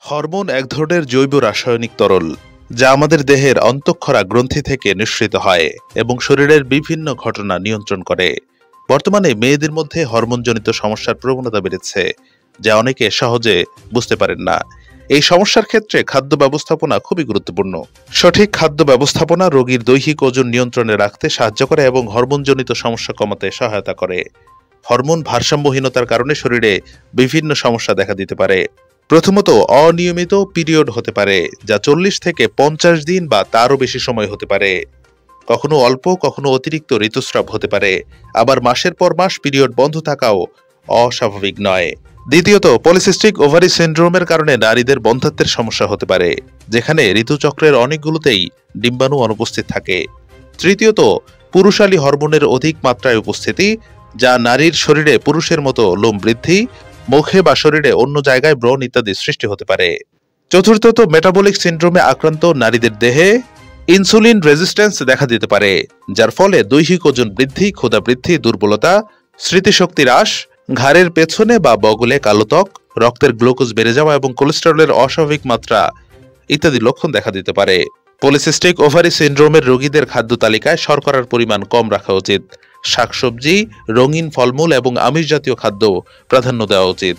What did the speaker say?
Hormone এক ধরনের জৈব রাসায়নিক তরল যা আমাদের দেহের অন্তঃক্ষরা গ্রন্থি থেকে নিঃসৃত হয় এবং শরীরের বিভিন্ন ঘটনা নিয়ন্ত্রণ করে। বর্তমানে মেয়েদের মধ্যে হরমোনজনিত সমস্যার প্রবণতা বেড়েছে, যা অনেকে সহজে বুঝতে পারেন না। এই সমস্যার ক্ষেত্রে খাদ্য ব্যবস্থাপনা খুবই গুরুত্বপূর্ণ। সঠিক খাদ্য ব্যবস্থাপনা রোগীর দৈহিক ওজন নিয়ন্ত্রণে রাখতে সাহায্য করে এবং হরমোনজনিত সমস্যা কমাতে সহায়তা করে। হরমোন ভারসাম্যহীনতার কারণে শরীরে বিভিন্ন সমস্যা দেখা দিতে পারে। প্রথমত, অনিয়মিত পিরিয়ড হতে পারে, যা 40 থেকে 50 দিন বা তারও বেশি সময় হতে পারে। কখনো অল্প, কখনো অতিরিক্ত ঋতুস্রাব হতে পারে। আবার মাসের পর মাস পিরিয়ড বন্ধ থাকাও অস্বাভাবিক নয়। দ্বিতীয়ত, পলিসিস্টিক ওভারি সিন্ড্রোমের কারণে নারীদের বন্ধ্যাত্বের সমস্যা হতে পারে, যেখানে ঋতুচক্রের অনেকগুলোতেই ডিম্বাণু অনুপস্থিত থাকে। তৃতীয়ত, পুরুষালী হরমোনের অধিক মাত্রায় উপস্থিতি, যা নারীর শরীরে পুরুষের মতো লোম বৃদ্ধি, মুখে বা শরীরে অন্য জায়গায় ব্রণ ইত্যাদি সৃষ্টি হতে পারে। চতুর্থত, মেটাবলিক সিন্ড্রোমে আক্রান্ত নারীদের দেহে ইনসুলিন রেজিস্ট্যান্স দেখা দিতে পারে, যার ফলে দৈহিক ওজন বৃদ্ধি, ক্ষুধা বৃদ্ধি, দুর্বলতা, স্মৃতিশক্তি হ্রাস, ঘাড়ের পেছনে বা বগলে কালো ত্বক, রক্তের গ্লুকোজ বেড়ে যাওয়া এবং কোলেস্টেরলের অস্বাভাবিক মাত্রা ইত্যাদি লক্ষণ দেখা দিতে পারে। পলিসিস্টিক ওভারি সিন্ড্রোমের রোগীদের খাদ্য তালিকায় শর্করার পরিমাণ কম রাখা উচিত। শাকসবজি, রঙিন ফলমূল এবং আমিষ জাতীয় খাদ্য প্রাধান্য দেওয়া উচিত।